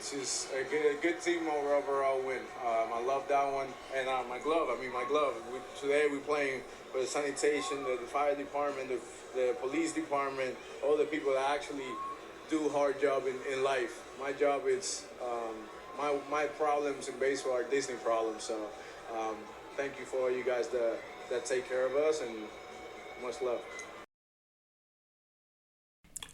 It's just a good team overall win. I love that one. And my glove. I mean, my glove. Today we're playing for the sanitation, the fire department, the police department, all the people that actually do hard job in life. My job is my problems in baseball are Disney problems. So um, thank you for all you guys that take care of us, and much love.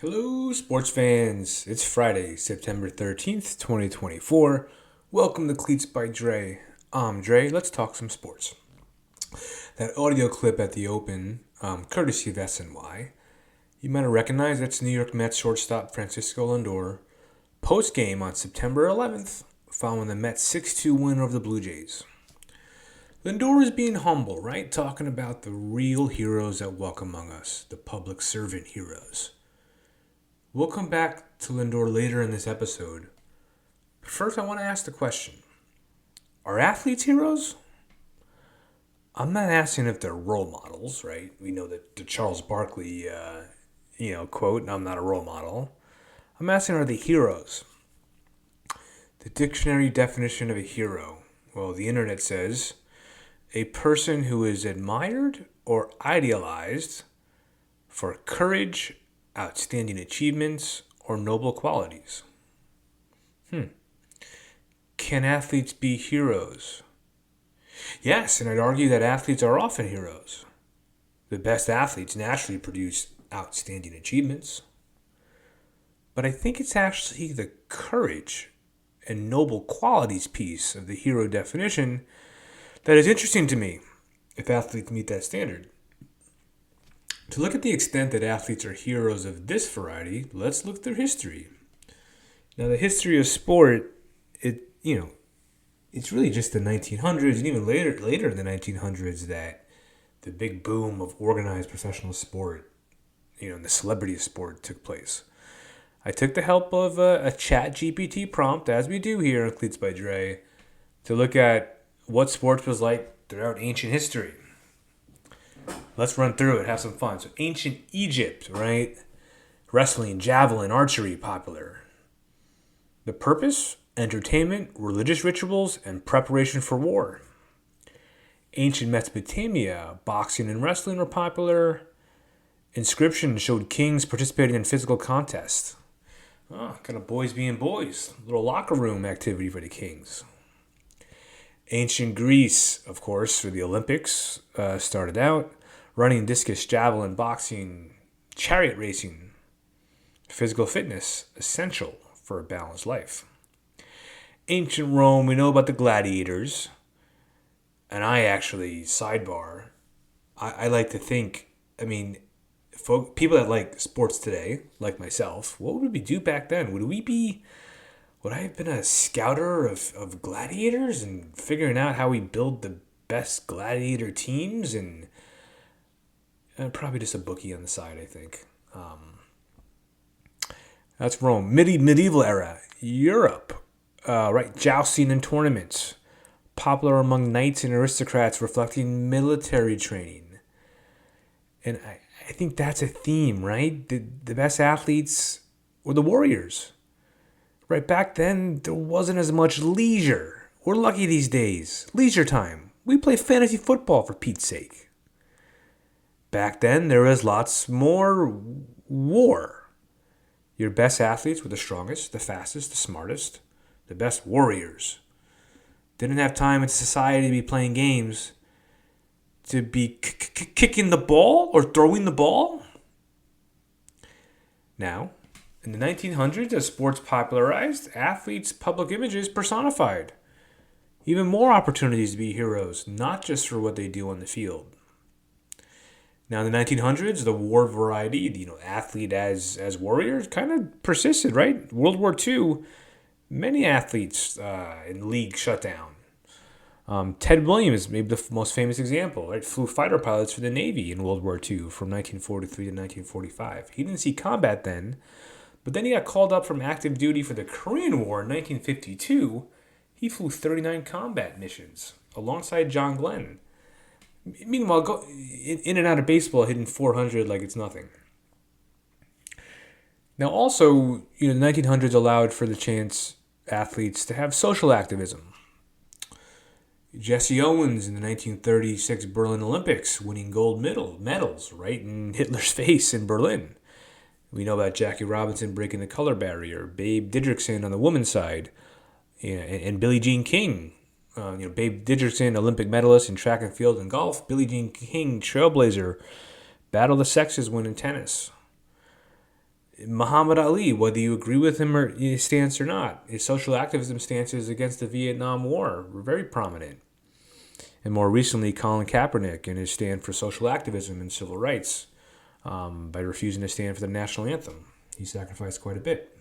Hello, sports fans. It's Friday, September 13th, 2024. Welcome to Cleats by Dre. I'm Dre. Let's talk some sports. That audio clip at the Open, courtesy of SNY, you might have recognized that's New York Mets shortstop Francisco Lindor post-game on September 11th, following the Mets 6-2 win over the Blue Jays. Lindor is being humble, right? Talking about the real heroes that walk among us, the public servant heroes. We'll come back to Lindor later in this episode. But first, I want to ask the question: are athletes heroes? I'm not asking if they're role models, right? We know that the Charles Barkley, quote, "I'm not a role model." I'm asking, are they heroes? The dictionary definition of a hero. Well, the internet says a person who is admired or idealized for courage, outstanding achievements, or noble qualities. Can athletes be heroes? Yes, and I'd argue that athletes are often heroes. The best athletes naturally produce outstanding achievements. But I think it's actually the courage and noble qualities piece of the hero definition that is interesting to me, if athletes meet that standard. To look at the extent that athletes are heroes of this variety, let's look through history. Now, the history of sport, it's really just the 1900s and even later in the 1900s that the big boom of organized professional sport, and the celebrity of sport took place. I took the help of a chat GPT prompt, as we do here on Cleats by Dre, to look at what sports was like throughout ancient history. Let's run through it, have some fun. So ancient Egypt, right? Wrestling, javelin, archery, popular. The purpose? Entertainment, religious rituals, and preparation for war. Ancient Mesopotamia, boxing and wrestling were popular. Inscriptions showed kings participating in physical contests. Kind of boys being boys. Little locker room activity for the kings. Ancient Greece, of course, for the Olympics, started out. Running, discus, javelin, boxing, chariot racing. Physical fitness, essential for a balanced life. Ancient Rome, we know about the gladiators. And I actually, sidebar, I like to think, people that like sports today, like myself, what would we do back then? Would I have been a scouter of gladiators and figuring out how we build the best gladiator teams? And probably just a bookie on the side, I think. That's Rome. Medieval era, Europe, right? Jousting and tournaments, popular among knights and aristocrats, reflecting military training. And I think that's a theme, right? The best athletes were the warriors. Right, back then, there wasn't as much leisure. We're lucky these days. Leisure time. We play fantasy football, for Pete's sake. Back then, there was lots more war. Your best athletes were the strongest, the fastest, the smartest, the best warriors. Didn't have time in society to be playing games, to be kicking the ball or throwing the ball. Now, in the 1900s, as sports popularized, athletes' public images personified. Even more opportunities to be heroes, not just for what they do on the field. Now, in the 1900s, the war variety, athlete as warriors, kind of persisted, right? World War II, many athletes in the league shut down. Ted Williams, maybe the most famous example, right? Flew fighter pilots for the Navy in World War II from 1943 to 1945. He didn't see combat then, but then he got called up from active duty for the Korean War in 1952. He flew 39 combat missions alongside John Glenn. Meanwhile, go in and out of baseball, hitting 400 like it's nothing. Now, also, the 1900s allowed for the chance athletes to have social activism. Jesse Owens in the 1936 Berlin Olympics winning gold medals right in Hitler's face in Berlin. We know about Jackie Robinson breaking the color barrier, Babe Didrikson on the women's side, and Billie Jean King. Babe Didrikson, Olympic medalist in track and field and golf. Billie Jean King, trailblazer, battle of the sexes win in tennis. Muhammad Ali, whether you agree with him or his stance or not, his social activism stances against the Vietnam War were very prominent. And more recently, Colin Kaepernick and his stand for social activism and civil rights by refusing to stand for the national anthem. He sacrificed quite a bit.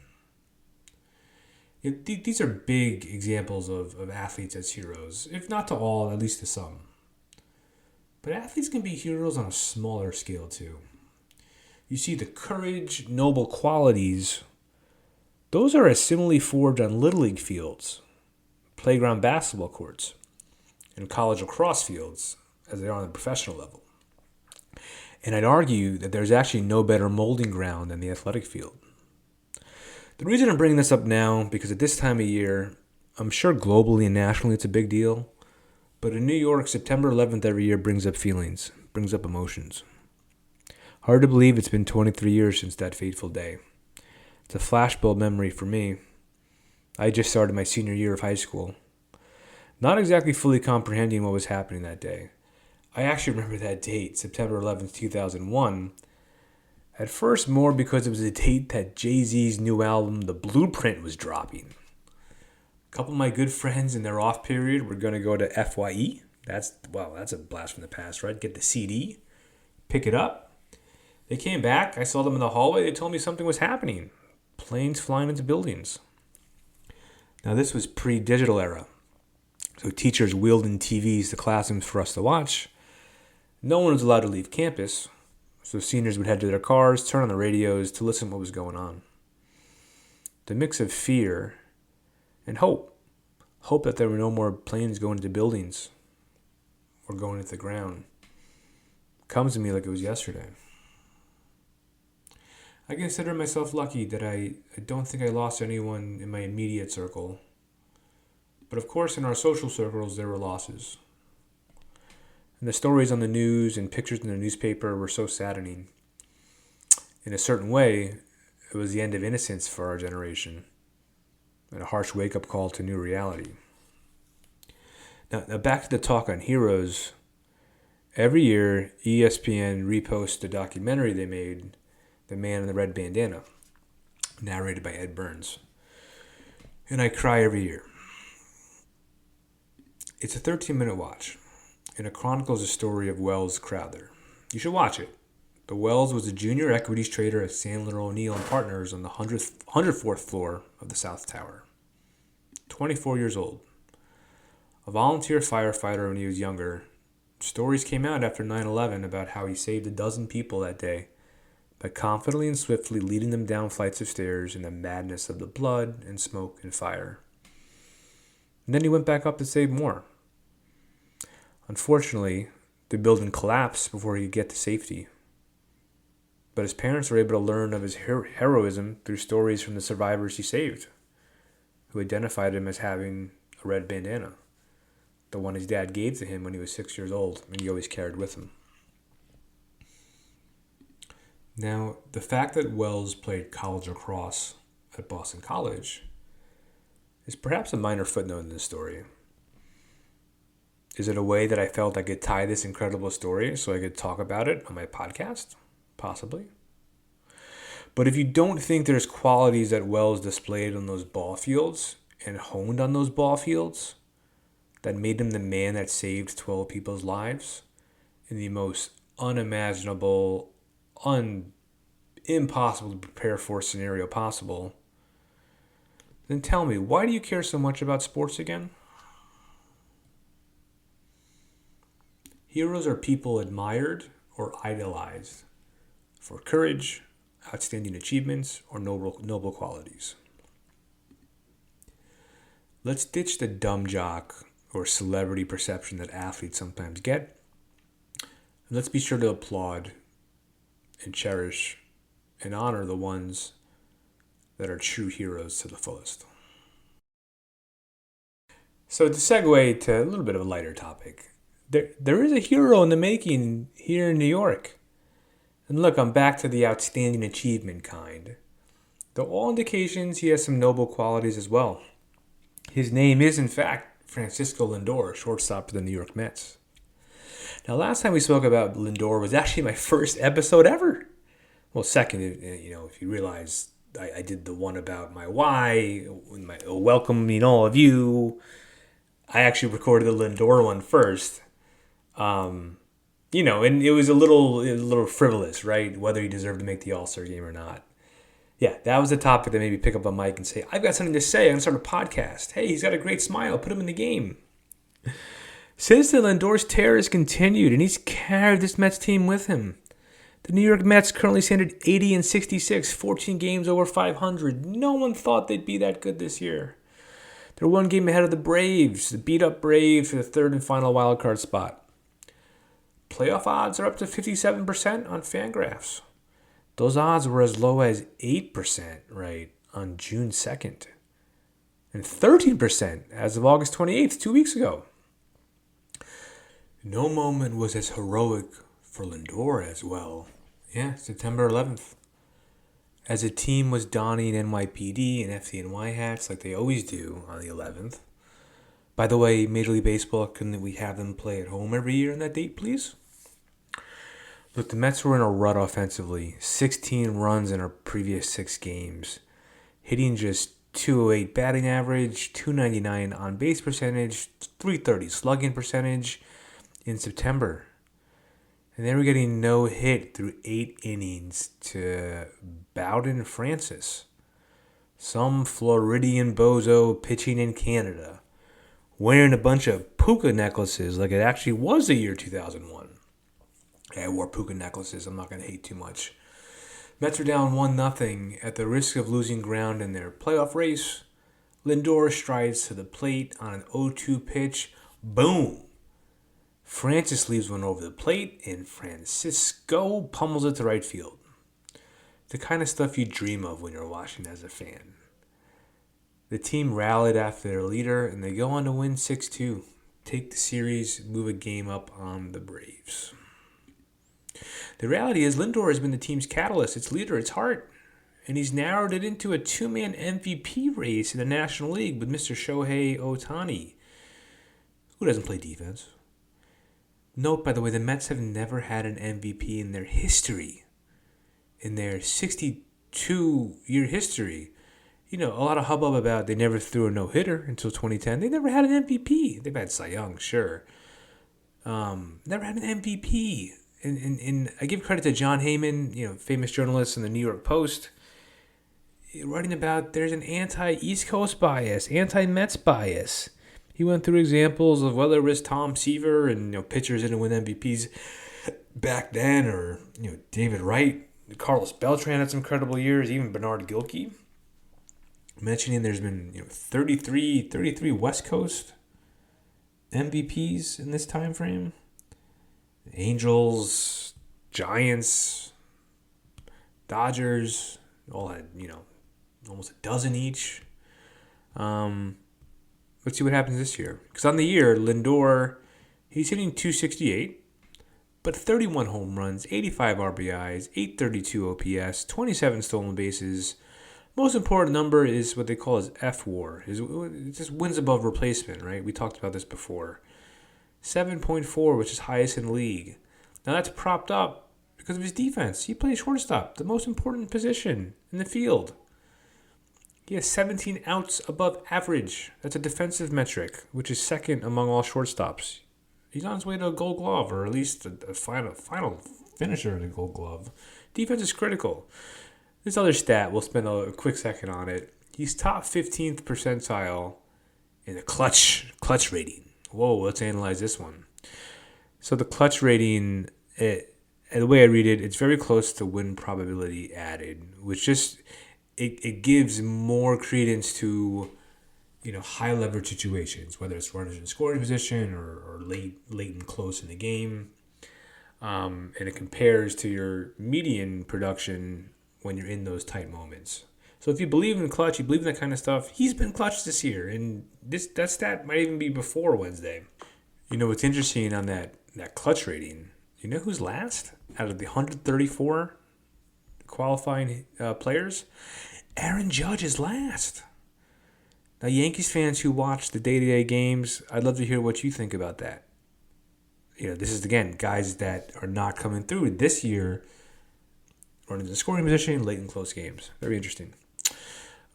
These are big examples of athletes as heroes, if not to all, at least to some. But athletes can be heroes on a smaller scale too. You see, the courage, noble qualities, those are as similarly forged on Little League fields, playground basketball courts, and college lacrosse fields as they are on the professional level. And I'd argue that there's actually no better molding ground than the athletic field. The reason I'm bringing this up now, because at this time of year, I'm sure globally and nationally it's a big deal, but in New York, September 11th every year brings up feelings, brings up emotions. Hard to believe it's been 23 years since that fateful day. It's a flashbulb memory for me. I just started my senior year of high school. Not exactly fully comprehending what was happening that day. I actually remember that date, September 11th, 2001. At first, more because it was a date that Jay-Z's new album, The Blueprint, was dropping. A couple of my good friends in their off period were going to go to FYE. That's a blast from the past, right? Get the CD, pick it up. They came back. I saw them in the hallway. They told me something was happening. Planes flying into buildings. Now, this was pre-digital era. So teachers wheeled in TVs to classrooms for us to watch. No one was allowed to leave campus. So seniors would head to their cars, turn on the radios to listen to what was going on. The mix of fear and hope. Hope that there were no more planes going into buildings or going into the ground. Comes to me like it was yesterday. I consider myself lucky that I don't think I lost anyone in my immediate circle. But of course, in our social circles, there were losses. And the stories on the news and pictures in the newspaper were so saddening. In a certain way, it was the end of innocence for our generation, and a harsh wake-up call to new reality. Now back to the talk on heroes. Every year, ESPN reposts a documentary they made, The Man in the Red Bandana, narrated by Ed Burns. And I cry every year. It's a 13-minute watch, and it chronicles the story of Wells Crowther. You should watch it. But Wells was a junior equities trader at Sandler O'Neill and Partners on the 104th floor of the South Tower. 24 years old. A volunteer firefighter when he was younger. Stories came out after 9/11 about how he saved a dozen people that day by confidently and swiftly leading them down flights of stairs in the madness of the blood and smoke and fire. And then he went back up to save more. Unfortunately, the building collapsed before he could get to safety. But his parents were able to learn of his heroism through stories from the survivors he saved, who identified him as having a red bandana, the one his dad gave to him when he was 6 years old and he always carried with him. Now, the fact that Wells played college lacrosse at Boston College is perhaps a minor footnote in this story. Is it a way that I felt I could tie this incredible story so I could talk about it on my podcast? Possibly. But if you don't think there's qualities that Wells displayed on those ball fields and honed on those ball fields that made him the man that saved 12 people's lives in the most unimaginable, impossible to prepare for scenario possible, then tell me, why do you care so much about sports again? Heroes are people admired or idolized for courage, outstanding achievements, or noble qualities. Let's ditch the dumb jock or celebrity perception that athletes sometimes get, and let's be sure to applaud and cherish and honor the ones that are true heroes to the fullest. So to segue to a little bit of a lighter topic, there is a hero in the making here in New York. And look, I'm back to the outstanding achievement kind. Though all indications he has some noble qualities as well. His name is, in fact, Francisco Lindor, shortstop for the New York Mets. Now, last time we spoke about Lindor was actually my first episode ever. Well, second, if you realize I did the one about my why, my welcoming all of you. I actually recorded the Lindor one first. And it was a little frivolous, right? Whether he deserved to make the All-Star game or not. Yeah, that was the topic that made me pick up a mic and say, I've got something to say. I'm going to start a podcast. Hey, he's got a great smile. Put him in the game. Since then, Lindor's tear has continued, and he's carried this Mets team with him. The New York Mets currently stand at 80-66, 14 games over 500. No one thought they'd be that good this year. They're one game ahead of the Braves, the beat-up Braves for the third and final wildcard spot. Playoff odds are up to 57% on Fangraphs. Those odds were as low as 8%, right, on June 2nd. And 13% as of August 28th, 2 weeks ago. No moment was as heroic for Lindor as well. Yeah, September 11th. As a team was donning NYPD and FDNY hats like they always do on the 11th. By the way, Major League Baseball, couldn't we have them play at home every year on that date, please? Look, the Mets were in a rut offensively. 16 runs in our previous 6 games. Hitting just .208 batting average, .299 on base percentage, .330 slugging percentage in September. And they were getting no hit through 8 innings to Bowden Francis, some Floridian bozo pitching in Canada, wearing a bunch of puka necklaces like it actually was the year 2001. I wore puka necklaces. I'm not going to hate too much. Mets are down 1-0 at the risk of losing ground in their playoff race. Lindor strides to the plate on an 0-2 pitch. Boom! Francis leaves one over the plate, and Francisco pummels it to right field. The kind of stuff you dream of when you're watching as a fan. The team rallied after their leader, and they go on to win 6-2. Take the series, move a game up on the Braves. The reality is Lindor has been the team's catalyst, its leader, its heart. And he's narrowed it into a 2-man MVP race in the National League with Mr. Shohei Ohtani, who doesn't play defense. Note, by the way, the Mets have never had an MVP in their history. In their 62-year history. A lot of hubbub about they never threw a no-hitter until 2010. They never had an MVP. They've had Cy Young, sure. Never had an MVP. And I give credit to John Heyman, famous journalist in the New York Post, writing about there's an anti-East Coast bias, anti-Mets bias. He went through examples of whether it was Tom Seaver and pitchers didn't win MVPs back then, or David Wright, Carlos Beltran had some incredible years, even Bernard Gilkey. Mentioning there's been 33 West Coast MVPs in this time frame. Angels, Giants, Dodgers, all had almost a dozen each. Let's see what happens this year. Because on the year, Lindor, he's hitting .268, but 31 home runs, 85 RBIs, 832 OPS, 27 stolen bases. Most important number is what they call his F-WAR. It just wins above replacement, right? We talked about this before. 7.4, which is highest in the league. Now that's propped up because of his defense. He plays shortstop, the most important position in the field. He has 17 outs above average. That's a defensive metric, which is second among all shortstops. He's on his way to a Gold Glove, or at least a final finisher of the Gold Glove. Defense is critical. This other stat, we'll spend a quick second on it. He's top 15th percentile in the clutch rating. Whoa, let's analyze this one. So the clutch rating, the way I read it, it's very close to win probability added, which just it gives more credence to high leverage situations, whether it's runners in scoring position or late and close in the game, and it compares to your median production when you're in those tight moments. So if you believe in clutch, you believe in that kind of stuff, he's been clutch this year. And that stat might even be before Wednesday. You know what's interesting on that clutch rating? You know who's last out of the 134 qualifying players? Aaron Judge is last. Now, Yankees fans who watch the day-to-day games, I'd love to hear what you think about that. You know, this is, again, guys that are not coming through this year, running the scoring position, late in close games. Very interesting.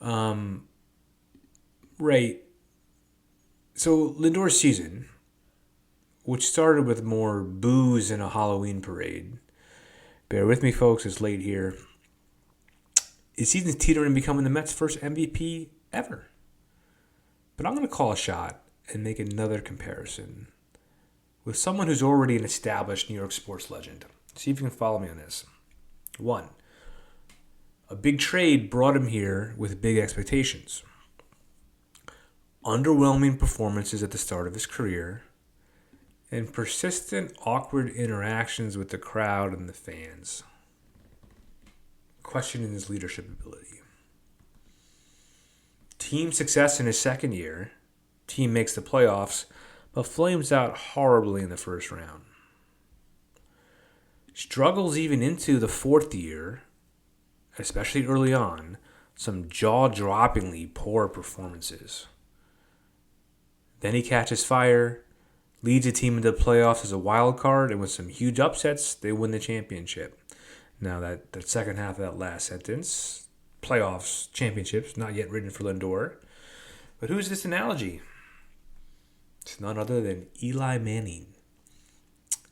Right. So, Lindor's season, which started with more booze and a Halloween parade. Bear with me, folks. It's late here. His season's teetering becoming the Mets' first MVP ever. But I'm going to call a shot and make another comparison with someone who's already an established New York sports legend. See if you can follow me on this. 1. A big trade brought him here with big expectations. Underwhelming performances at the start of his career, and persistent, awkward interactions with the crowd and the fans. Questioning his leadership ability. Team success in his second year. Team makes the playoffs, but flames out horribly in the first round. Struggles even into the fourth year, especially early on, some jaw-droppingly poor performances. Then he catches fire, leads a team into the playoffs as a wild card, and with some huge upsets, they win the championship. Now, that second half of that last sentence, playoffs, championships, not yet written for Lindor. But who's this analogy? It's none other than Eli Manning,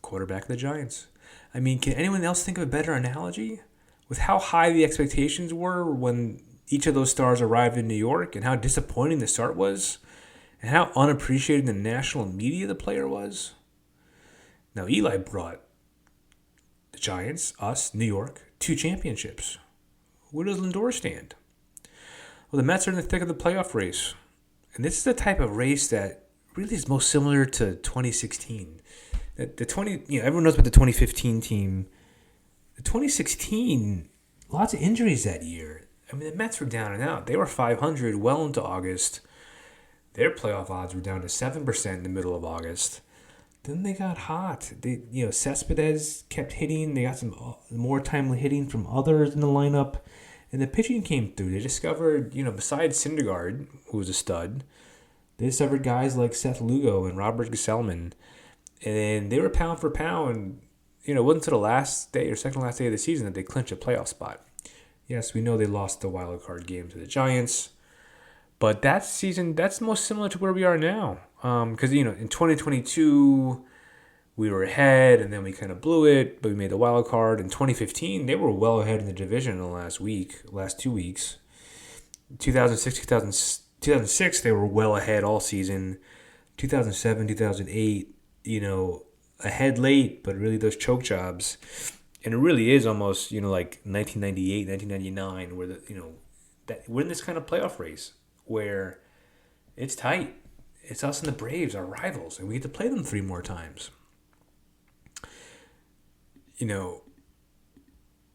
quarterback of the Giants. I mean, can anyone else think of a better analogy? With how high the expectations were when each of those stars arrived in New York, and how disappointing the start was, and how unappreciated in the national media the player was. Now, Eli brought the Giants, us, New York, 2 championships. Where does Lindor stand? Well, the Mets are in the thick of the playoff race. And this is the type of race that really is most similar to 2016. Everyone knows about the 2015 team. The 2016, lots of injuries that year. I mean, the Mets were down and out. They were 500 well into August. Their playoff odds were down to 7% in the middle of August. Then they got hot. Cespedes kept hitting. They got some more timely hitting from others in the lineup. And the pitching came through. They discovered, besides Syndergaard, who was a stud, they discovered guys like Seth Lugo and Robert Gesellman. And they were pound for pound. It wasn't until the last day or second to last day of the season that they clinched a playoff spot. Yes, we know they lost the wild card game to the Giants. But that season, that's most similar to where we are now. Because, in 2022, we were ahead, and then we kind of blew it, but we made the wild card. In 2015, they were well ahead in the division in the last 2 weeks. 2006, they were well ahead all season. 2007, 2008, ahead late, but really those choke jobs. And it really is almost, like 1998, 1999, where that we're in this kind of playoff race where it's tight. It's us and the Braves, our rivals, and we get to play them 3 more times.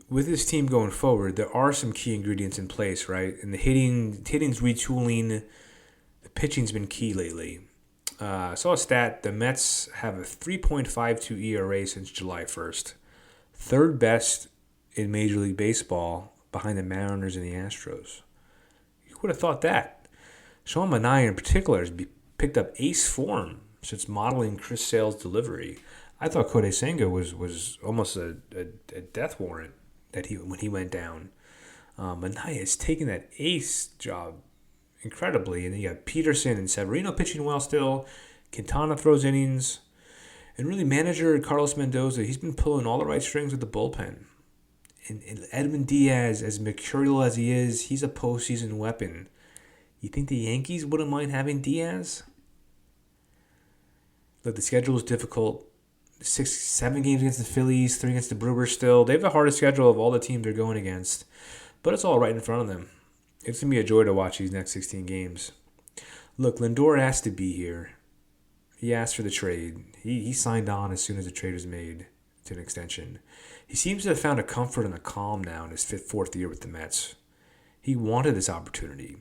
With this team going forward, there are some key ingredients in place, right? And the hitting's retooling. The pitching's been key lately. I saw a stat. The Mets have a 3.52 ERA since July 1st. Third best in Major League Baseball behind the Mariners and the Astros. You would have thought that. Sean Manaea in particular has picked up ace form since modeling Chris Sale's delivery. I thought Kodai Senga was almost a death warrant when he went down. Manaea is taking that ace job incredibly. And then you got Peterson and Severino pitching well still. Quintana throws innings. And really, manager Carlos Mendoza, he's been pulling all the right strings with the bullpen. And Edwin Diaz, as mercurial as he is, he's a postseason weapon. You think the Yankees wouldn't mind having Diaz? Look, the schedule is difficult. 7 games against the Phillies, 3 against the Brewers still. They have the hardest schedule of all the teams they're going against. But it's all right in front of them. It's going to be a joy to watch these next 16 games. Look, Lindor asked to be here. He asked for the trade. He signed on as soon as the trade was made to an extension. He seems to have found a comfort and a calm now in his 4th year with the Mets. He wanted this opportunity.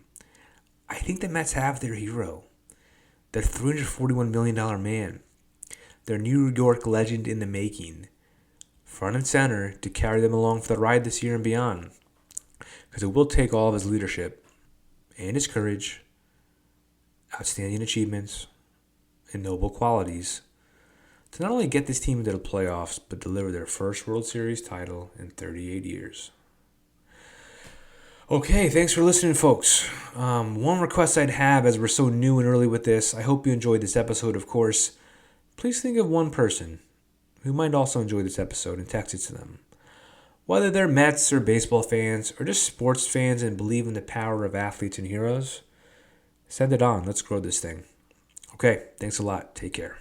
I think the Mets have their hero, their $341 million man, their New York legend in the making, front and center to carry them along for the ride this year and beyond. Because it will take all of his leadership and his courage, outstanding achievements, and noble qualities to not only get this team into the playoffs, but deliver their first World Series title in 38 years. Okay, thanks for listening, folks. One request I'd have, as we're so new and early with this, I hope you enjoyed this episode, of course. Please think of one person who might also enjoy this episode and text it to them. Whether they're Mets or baseball fans or just sports fans and believe in the power of athletes and heroes, send it on. Let's grow this thing. Okay, thanks a lot. Take care.